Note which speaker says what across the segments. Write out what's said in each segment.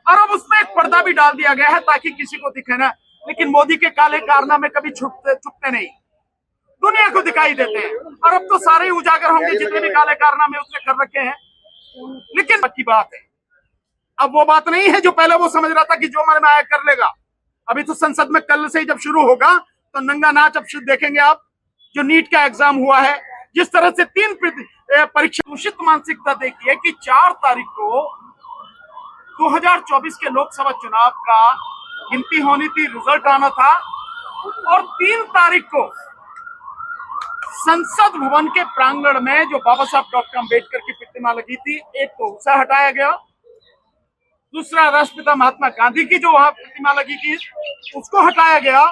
Speaker 1: और अब उसमें एक पर्दा भी डाल दिया गया है ताकि किसी को दिखे ना, लेकिन मोदी के काले कारनामे कभी छुपते नहीं, दुनिया को दिखाई देते हैं। और अब तो सारे उजागर होंगे जितने भी काले कारनामे उसने कर रखे हैं। लेकिन की बात है, अब वो बात नहीं है जो पहले वो समझ रहा था कि जो मन में आया कर लेगा। अभी तो संसद में कल से ही जब शुरू होगा तो नंगा नाच अब देखेंगे आप। जो नीट का एग्जाम हुआ है, जिस तरह से 3 परीक्षा, दूषित मानसिकता देखिए कि 4 तारीख को 2024 के लोकसभा चुनाव का गिनती होनी थी, रिजल्ट आना था, और 3 तारीख को संसद भवन के प्रांगण में जो बाबा साहब डॉक्टर अम्बेडकर की प्रतिमा लगी थी, एक तो उसे हटाया गया, दूसरा राष्ट्रपिता महात्मा गांधी की जो वहां प्रतिमा लगी थी उसको हटाया गया,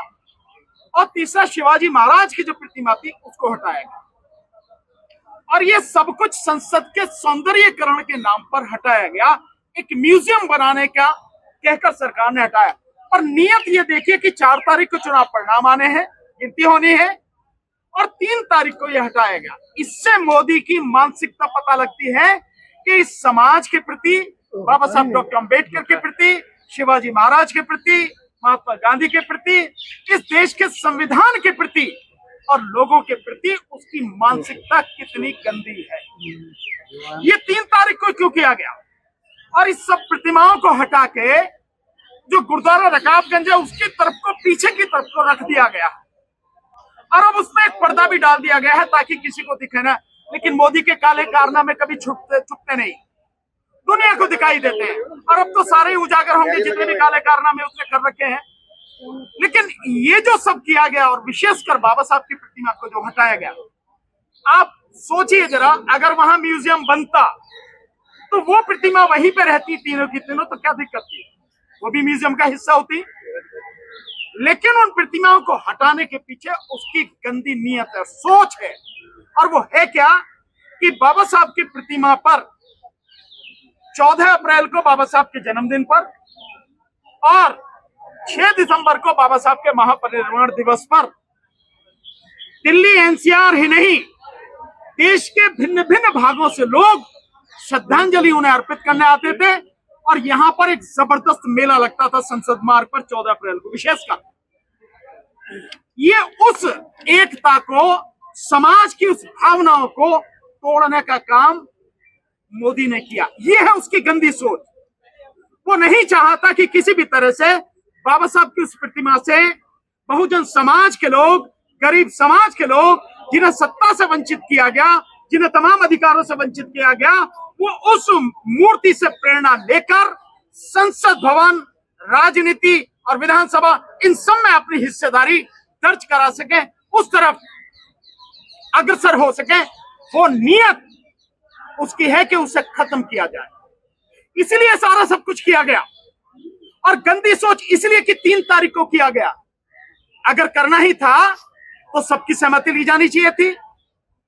Speaker 1: और तीसरा शिवाजी महाराज की जो प्रतिमा थी उसको हटाया गया। और ये सब कुछ संसद के सौंदर्यीकरण के नाम पर हटाया गया, एक म्यूजियम बनाने का कहकर सरकार ने हटाया। और नियत ये देखिए कि 4 तारीख को चुनाव परिणाम आने हैं, गिनती होनी है, और 3 तारीख को यह हटाया गया। इससे मोदी की मानसिकता पता लगती है कि इस समाज के प्रति, बाबा साहब डॉक्टर अम्बेडकर के प्रति, शिवाजी महाराज के प्रति, महात्मा गांधी के प्रति, इस देश के संविधान के प्रति और लोगों के प्रति उसकी मानसिकता कितनी गंदी है। ये 3 तारीख को क्यों किया गया? और इस सब प्रतिमाओं को हटा के जो गुरुद्वारा रकाबगंज है उसकी तरफ को, पीछे की तरफ को रख दिया गया, और अब उसमें एक पर्दा भी डाल दिया गया है ताकि किसी को दिखे ना, लेकिन मोदी के काले कारनामे कभी छुपते नहीं, दुनिया को दिखाई देते हैं। और अब तो सारे उजागर होंगे जितने भी काले कारनामे उसने कर रखे हैं। लेकिन ये जो सब किया गया, और विशेषकर बाबा साहब की प्रतिमा को जो हटाया गया, आप सोचिए जरा, अगर वहां म्यूजियम बनता तो वो प्रतिमा वहीं पे रहती तीनों की तीनों, तो क्या दिक्कत थी, वो भी म्यूजियम का हिस्सा होती। लेकिन उन प्रतिमाओं को हटाने के पीछे उसकी गंदी नीयत है, सोच है, और वो है क्या कि बाबा साहब की प्रतिमा पर 14 अप्रैल को बाबा साहब के जन्मदिन पर और 6 दिसंबर को बाबा साहब के महापरिनिर्वाण दिवस पर दिल्ली एनसीआर ही नहीं, देश के भिन्न भिन्न भागों से लोग श्रद्धांजलि उन्हें अर्पित करने आते थे। और यहां पर एक जबरदस्त मेला लगता था संसद मार्ग पर 14 अप्रैल को विशेषकर। ये उस एकता को, समाज की उस भावनाओं को तोड़ने का काम मोदी ने किया। ये है उसकी गंदी सोच। वो नहीं चाहता कि किसी भी तरह से बाबा साहब की उस प्रतिमा से बहुजन समाज के लोग, गरीब समाज के लोग, जिन्हें सत्ता से वंचित किया गया, जिन्हें तमाम अधिकारों से वंचित किया गया, वो उस मूर्ति से प्रेरणा लेकर संसद भवन, राजनीति और विधानसभा, इन सब में अपनी हिस्सेदारी दर्ज करा सके, उस तरफ अग्रसर हो सके। वो नियत उसकी है कि उसे खत्म किया जाए, इसलिए सारा सब कुछ किया गया। और गंदी सोच इसलिए कि 3 तारीख को किया गया। अगर करना ही था तो सबकी सहमति ली जानी चाहिए थी।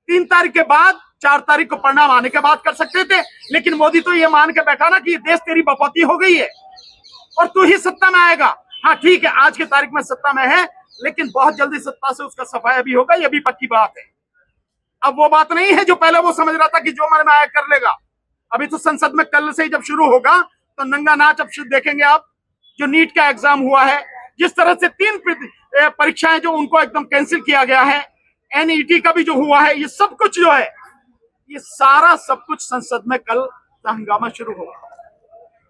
Speaker 1: 3 तारीख के बाद, 4 तारीख को परिणाम आने के बाद कर सकते थे। लेकिन मोदी तो ये मान के बैठा ना कि ये देश तेरी बपौती हो गई है और तू ही सत्ता में आएगा। हाँ ठीक है, आज की तारीख में सत्ता में है, लेकिन बहुत जल्दी सत्ता से उसका सफाया भी होगा, ये भी पक्की बात है। अब वो बात नहीं है जो पहले वो समझ रहा था कि जो मन में आया कर लेगा। अभी तो संसद में कल से ही जब शुरू होगा तो नंगा नाच अब देखेंगे आप। जो नीट का एग्जाम हुआ है, जिस तरह से 3 परीक्षाएं जो उनको एकदम कैंसिल किया गया है, एनईटी का भी जो हुआ है, ये सब कुछ जो है, ये सारा सब कुछ संसद में कल हंगामा शुरू होगा।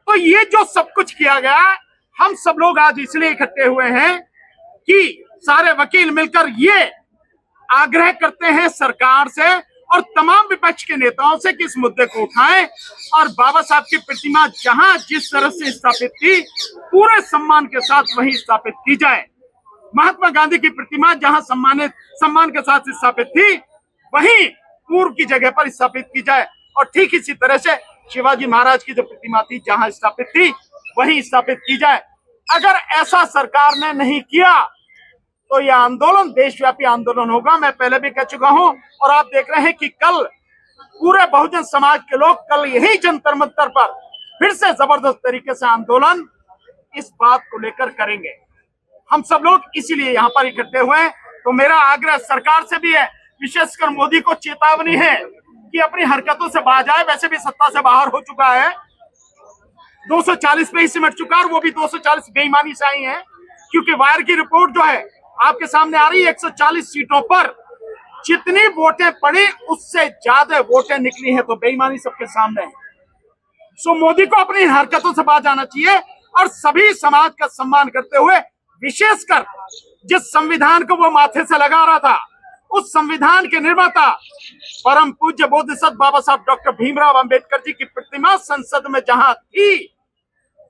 Speaker 1: तो ये जो सब कुछ किया गया, हम सब लोग आज इसलिए इकट्ठे हुए हैं कि सारे वकील मिलकर ये आग्रह करते हैं सरकार से और तमाम विपक्ष के नेताओं से कि इस मुद्दे को उठाएं और बाबा साहब की प्रतिमा जहां जिस तरह से स्थापित थी, पूरे सम्मान के साथ वहीं स्थापित की जाए। महात्मा गांधी की प्रतिमा जहां सम्मान के साथ स्थापित थी, वहीं पूर्व की जगह पर स्थापित की जाए। और ठीक इसी तरह से शिवाजी महाराज की जो प्रतिमा थी जहां स्थापित थी, वहीं स्थापित की जाए। अगर ऐसा सरकार ने नहीं किया तो यह आंदोलन देशव्यापी आंदोलन होगा। मैं पहले भी कह चुका हूं, और आप देख रहे हैं कि कल पूरे बहुजन समाज के लोग कल यही जंतर मंतर पर फिर से जबरदस्त तरीके से आंदोलन इस बात को लेकर करेंगे। हम सब लोग इसीलिए यहाँ पर इकट्ठे हुए हैं। तो मेरा आग्रह सरकार से भी है, विशेषकर मोदी को चेतावनी है कि अपनी हरकतों से बाज आए। वैसे भी सत्ता से बाहर हो चुका है, 240 पे ही सिमट चुका है, और वो भी 240 बेईमानी से आई है, क्योंकि वायर की रिपोर्ट जो है आपके सामने आ रही है। 140 सीटों पर जितनी वोटें पड़ी उससे ज्यादा वोटें निकली है, तो बेईमानी सबके सामने है। सो मोदी को अपनी हरकतों से बाज आना चाहिए और सभी समाज का सम्मान करते हुए, विशेषकर जिस संविधान को वो माथे से लगा रहा था, उस संविधान के निर्माता परम पूज्य बोधिसत्व बाबा साहब डॉक्टर भीमराव अंबेडकर जी की प्रतिमा संसद में जहां थी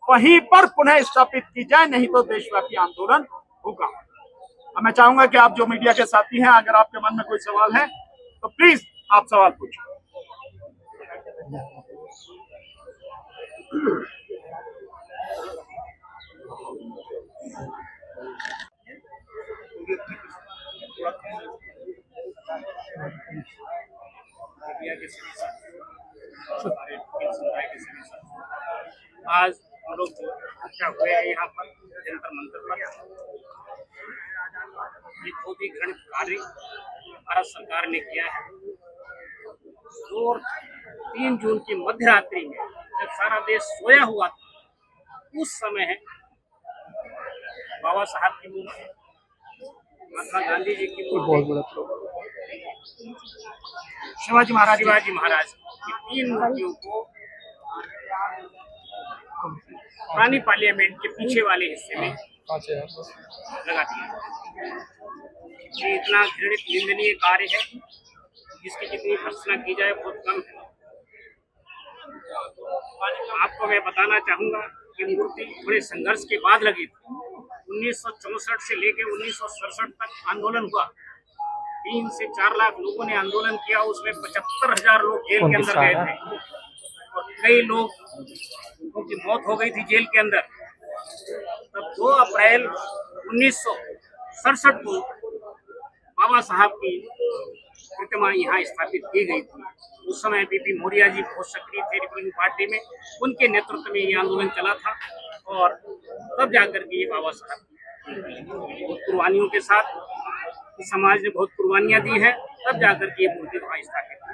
Speaker 1: वहीं पर पुनः स्थापित की जाए, नहीं तो देशव्यापी आंदोलन होगा। अब मैं चाहूंगा कि आप जो मीडिया के साथी हैं, अगर आपके मन में कोई सवाल है तो प्लीज आप सवाल पूछिए।
Speaker 2: आज हम लोग इकट्ठा हुए हैं यहाँ पर जंतर मंतर पर। ये बहुत ही घृणित कार्य भारत सरकार ने किया है। 2 और 3 जून की मध्य रात्रि में जब सारा देश सोया हुआ था, उस समय है बाबा साहब की मूर्ति, महात्मा गांधी जी की मूर्ति, शिवाजी महाराज की 3 मूर्तियों को पुरानी पार्लियामेंट के पीछे वाले हिस्से में लगा दिया। ये इतना घृणित निंदनीय कार्य है, जिसकी जितनी भर्त्सना की जाए बहुत कम है। आपको मैं बताना चाहूंगा कि मूर्ति बड़े संघर्ष के बाद लगी थी। 1964 से लेकर 1967 तक आंदोलन हुआ। 3 से 4 लाख लोगों ने आंदोलन किया। उसमें 75,000 लोग जेल के अंदर गए थे और कई लोग उनकी मौत हो गई थी जेल के अंदर। तब 2 अप्रैल 1967 को बाबा साहब की प्रतिमा यहाँ स्थापित की गई थी। उस समय बीपी मौर्य जी बहुत सक्रिय थे रिपब्लिकन पार्टी में, उनके नेतृत्व में ये आंदोलन चला था और तब जाकर के ये बाबा साहब बहुत कुर्बानियों के साथ समाज ने बहुत कुर्बानियां दी हैं, तब जाकर के ये मूर्ति वहाँ स्थापित हुई।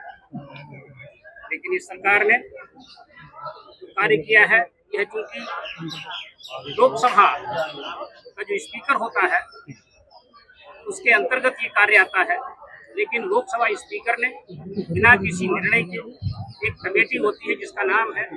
Speaker 2: लेकिन इस सरकार ने जो कार्य किया है, यह चूंकि लोकसभा का जो स्पीकर होता है उसके अंतर्गत ये कार्य आता है, लेकिन लोकसभा स्पीकर ने बिना किसी निर्णय के, एक कमेटी होती है जिसका नाम है